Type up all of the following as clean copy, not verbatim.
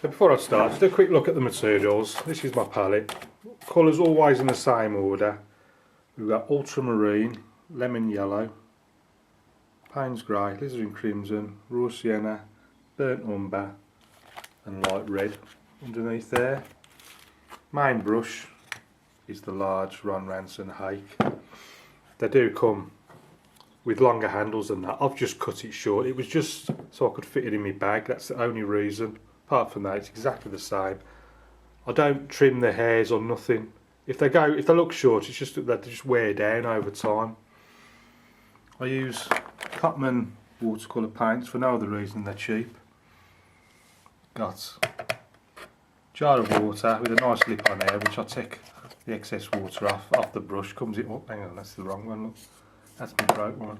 So before I start, just a quick look at the materials. This is my palette. Colours always in the same order. We've got ultramarine, lemon yellow, Payne's grey, alizarin crimson, raw sienna, burnt umber and light red underneath there. Main brush is the large Ron Ranson Hake. They do come with longer handles than that. I've just cut it short. It was just so I could fit it in my bag. That's the only reason. Apart from that, it's exactly the same. I don't trim the hairs or nothing. If they look short, it's just that they just wear down over time. I use Cotman watercolour paints for no other reason. They're cheap. Got a jar of water with a nice lip on there, which I take the excess water off the brush. Comes it up. Hang on, that's the wrong one. Look, that's my broke one.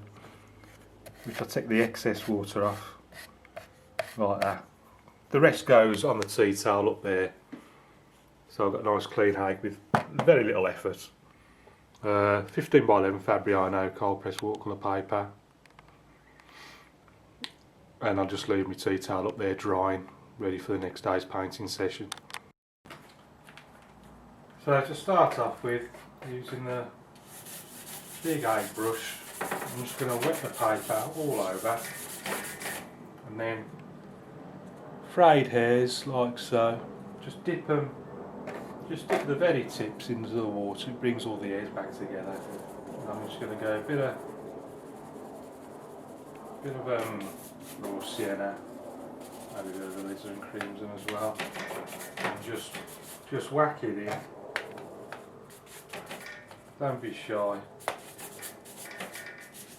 Which I take the excess water off like that. The rest goes on the tea towel up there. So I've got a nice clean hake with very little effort. 15 by 11 Fabriano cold press watercolour paper. And I'll just leave my tea towel up there drying, ready for the next day's painting session. So to start off with, using the big hake brush, I'm just going to wet the paper all over, and then frayed hairs like so, just dip the very tips into the water. It brings all the hairs back together. And I'm just going to go a bit of raw sienna, maybe a bit of alizarin crimson as well, and just whack it in. Don't be shy.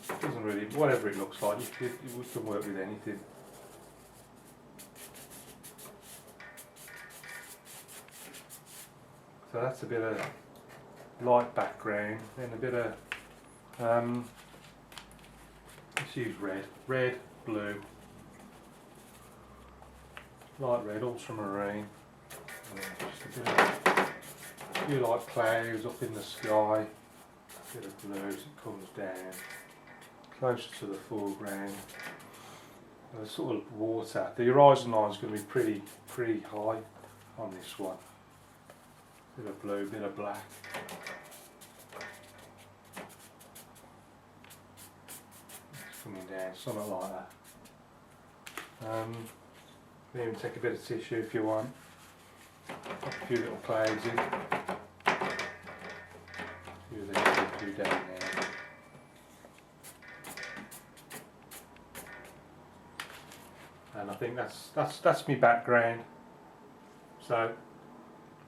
It doesn't really, whatever it looks like, you can work with anything. So that's a bit of light background, then a bit of, let's use red, blue, light red, ultramarine, and then just a few light clouds up in the sky, a bit of blue as it comes down, closer to the foreground. The sort of water, the horizon line is going to be pretty high on this one. Bit of blue, bit of black. It's coming down, something like that. You can even take a bit of tissue if you want. Put a few little clouds in. A few of these, a few down there. And I think that's my background. So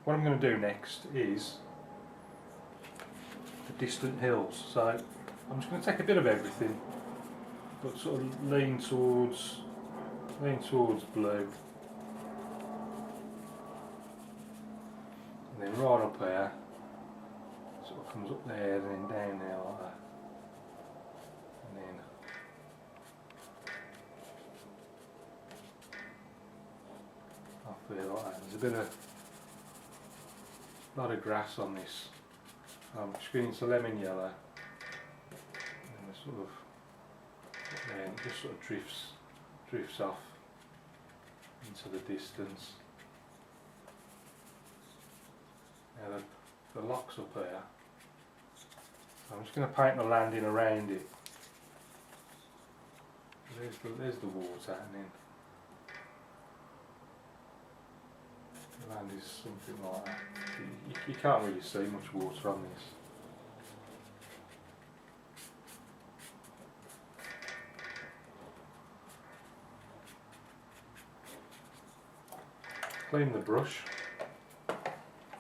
what I'm going to do next is the distant hills. So I'm just going to take a bit of everything, but sort of lean towards blue, and then right up here, sort of comes up there and then down there like that, and then up there like that. There's a lot of grass on this. I'm just going into lemon yellow, and it sort of there, it just sort of drifts off into the distance. Now the lock's up here. So I'm just going to paint the landing around it. There's the water, and then the land is something like that. You can't really see much water on this. Clean the brush, and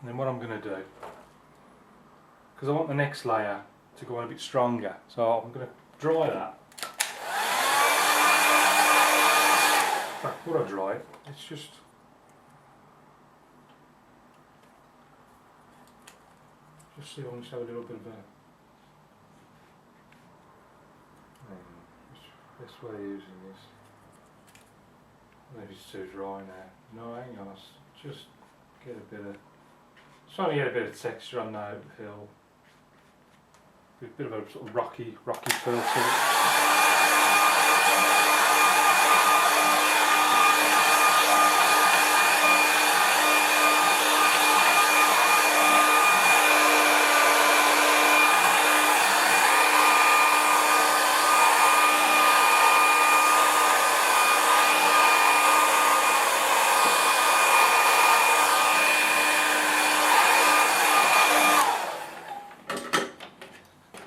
then what I'm going to do, because I want the next layer to go on a bit stronger, so I'm going to dry that. In fact, before I dry it, it's just see, I want to show a little bit of a best way of using this. Maybe it's too dry now. No, hang on, just get a bit of, trying to get a bit of texture on that hill. A bit of a sort of rocky feel to it.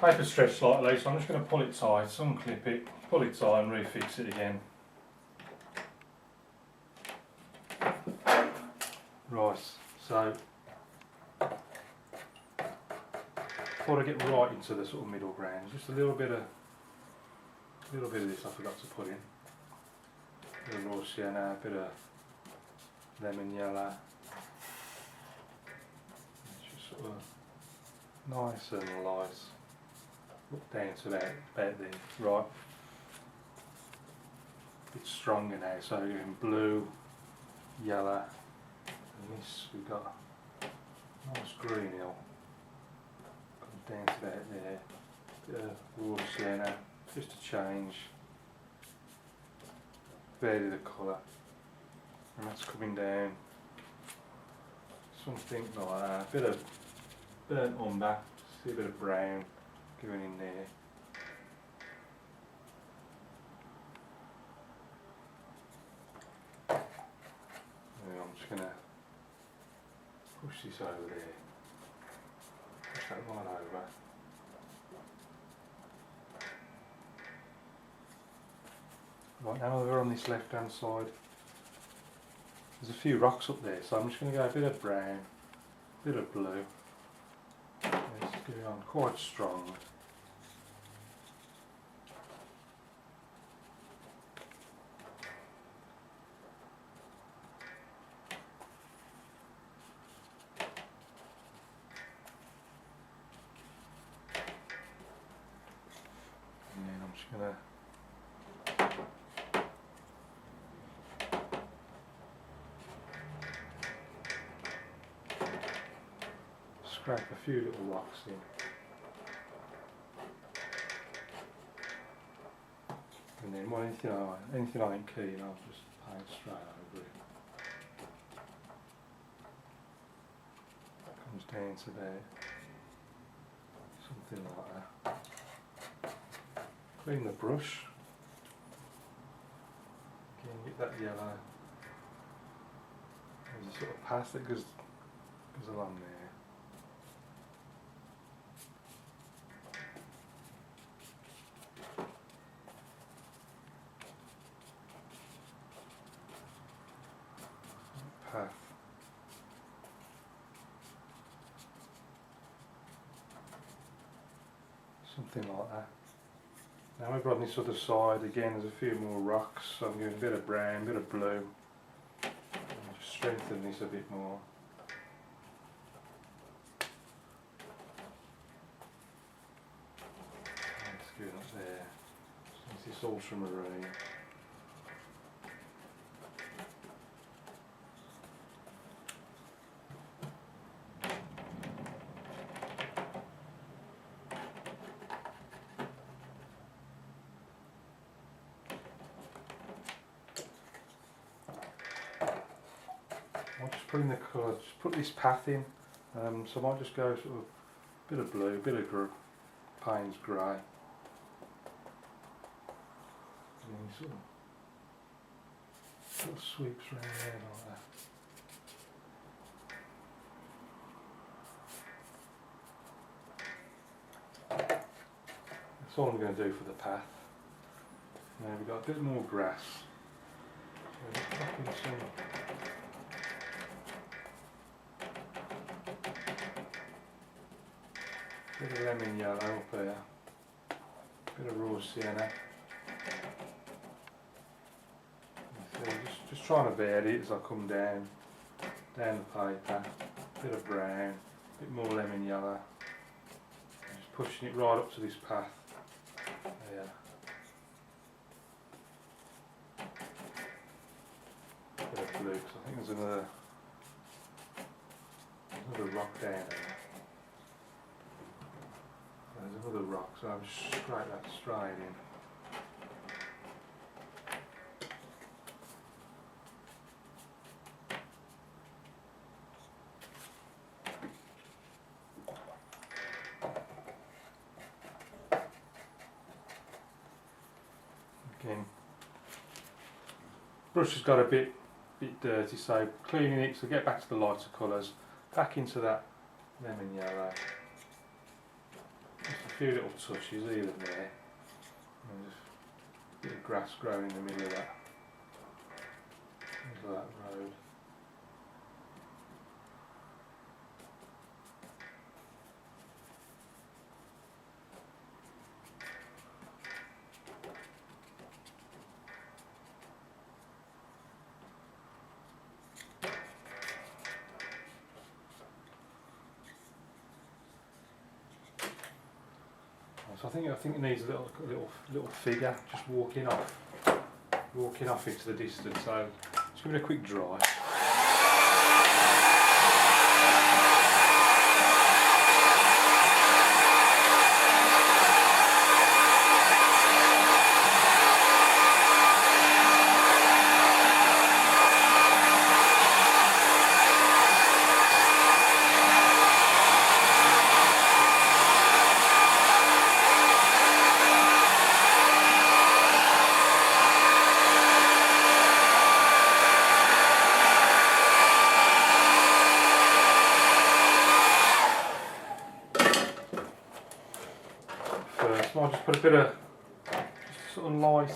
paper stretched slightly, so I'm just going to pull it tight, unclip it, pull it tight and refix it again. Right, so before I get right into the sort of middle ground, just a little bit of this I forgot to put in. A bit of raw sienna, a bit of lemon yellow. It's just sort of nice and light. Look down to about there. Right. A bit stronger now, so we're doing blue, yellow, and this we've got nice green hill. Comes down to about there. Bit of raw sienna, just to change. Vary the colour. And that's coming down. Something like that. A bit of burnt umber, see a bit of brown going in there. And I'm just going to push this over there. Push that right over. Right, now we're on this left hand side. There's a few rocks up there, so I'm just going to go a bit of brown, a bit of blue. It's going on quite strong. And then I'm just going to scrape a few little rocks in. And then anything I ain't keen, I'll just paint straight over it. Comes down to there. Something like that. Clean the brush. Again, get that yellow. There's a sort of path that goes along there. Path. Something like that. Now over on this other side again there's a few more rocks, so I'm doing a bit of brown, a bit of blue. And just strengthen this a bit more. Let's go up there. So this ultramarine. I'm just putting the colour, just put this path in, so I might just go sort of a bit of blue, a bit of Payne's grey, and then sort of sweeps around there like that. That's all I'm going to do for the path. Now we've got a bit more grass. So just pop in some bit of lemon yellow up there, bit of raw sienna. So just trying to vary it as I come down the paper. Bit of brown, bit more lemon yellow. Just pushing it right up to this path. There. Bit of blue, because I think there's another rock down there. There's another rock, so I'll just scrape that straight in. Again, brush has got a bit dirty, so cleaning it, so get back to the lighter colours, back into that lemon yellow. Just a few little touches here and there. And just a bit of grass growing in the middle of that. Into that road. So I think it needs a little figure just walking off into the distance. So just give it a quick dry. First, I'll just put a bit of sort of light,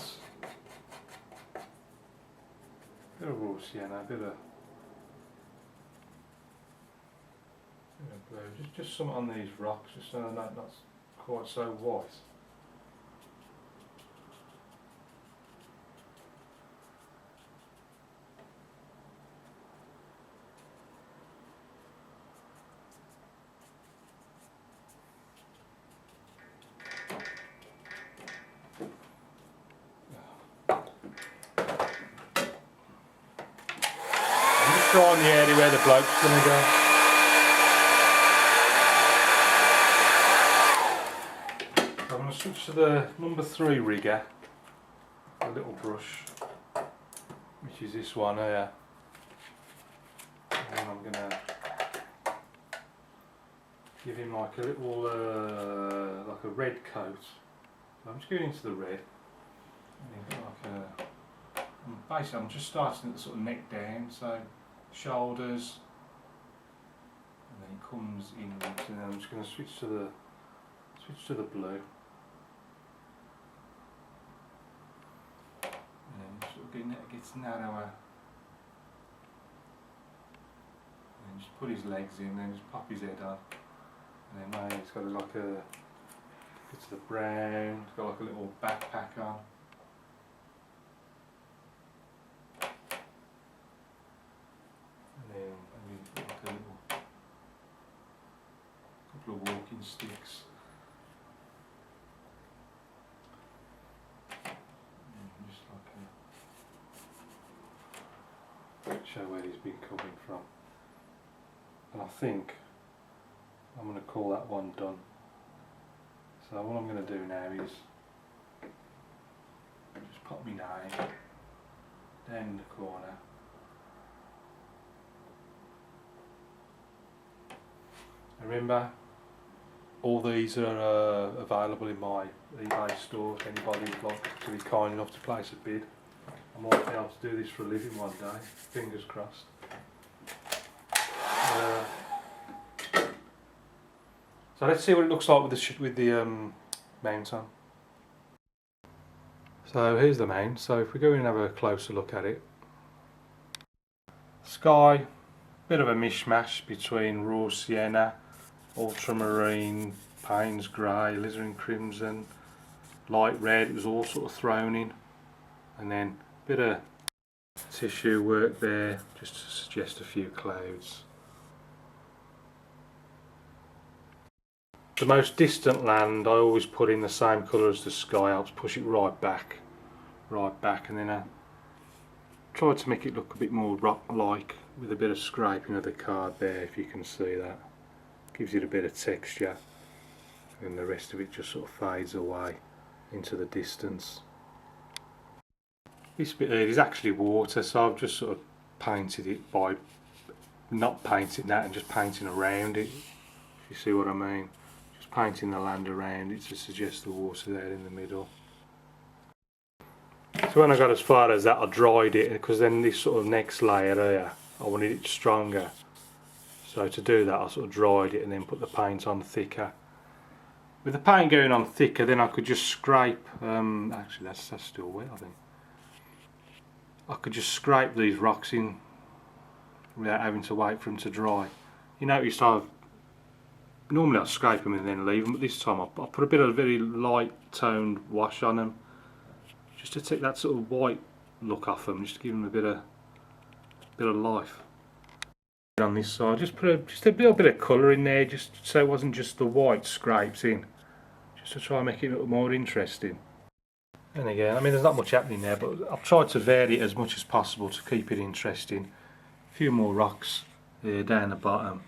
bit of raw sienna, a bit of blue, just some on these rocks, just so they're not quite so white. On the area where the bloke's going to go. So I'm going to switch to the number 3 rigger, a little brush, which is this one here. And then I'm going to give him like a little, like a red coat. So I'm just going into the red. And then like basically I'm just starting at the sort of neck down, so shoulders, and then it comes inwards, and then I'm just going to switch to the blue, and then sort of it gets narrower, and then just put his legs in, then just pop his head on, and then now it's got like a bits of the brown, it's got like a little backpack on. Couple of walking sticks. And just like show where he's been coming from. And I think I'm going to call that one done. So what I'm going to do now is just pop my name down in the corner. Remember, all these are available in my eBay store if anybody would like to be kind enough to place a bid. I might be able to do this for a living one day, fingers crossed. So let's see what it looks like with the mount on. So here's the mount, so if we go in and have a closer look at it. Sky, bit of a mishmash between raw sienna, ultramarine, Payne's grey, alizarin crimson, light red. It was all sort of thrown in, and then a bit of tissue work there just to suggest a few clouds. The most distant land I always put in the same colour as the sky, helps push it right back, and then I tried to make it look a bit more rock-like with a bit of scraping of the card there, if you can see that. Gives it a bit of texture, and the rest of it just sort of fades away into the distance. This bit here is actually water, so I've just sort of painted it by not painting that and just painting around it, if you see what I mean. Just painting the land around it to suggest the water there in the middle. So when I got as far as that, I dried it, because then this sort of next layer here, I wanted it stronger. So to do that, I sort of dried it and then put the paint on thicker. With the paint going on thicker, then I could just scrape, actually that's still wet I think. I could just scrape these rocks in without having to wait for them to dry. You notice normally I scrape them and then leave them, but this time I put a bit of a very light toned wash on them, just to take that sort of white look off them, just to give them a bit of life. On this side, just put a little bit of colour in there, just so it wasn't just the white scrapes in, just to try and make it a little more interesting. And again, I mean, there's not much happening there, but I've tried to vary it as much as possible to keep it interesting. A few more rocks down the bottom.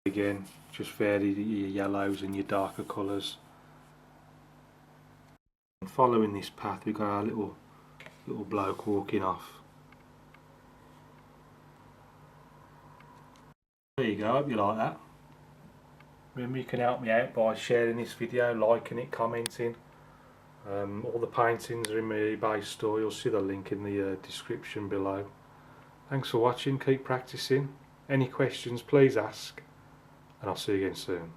Again, just vary your yellows and your darker colours. And following this path, we've got our little bloke walking off. There you go, I hope you like that. Remember, you can help me out by sharing this video, liking it, commenting. All the paintings are in my eBay store, you'll see the link in the description below. Thanks for watching, keep practicing. Any questions please ask, and I'll see you again soon.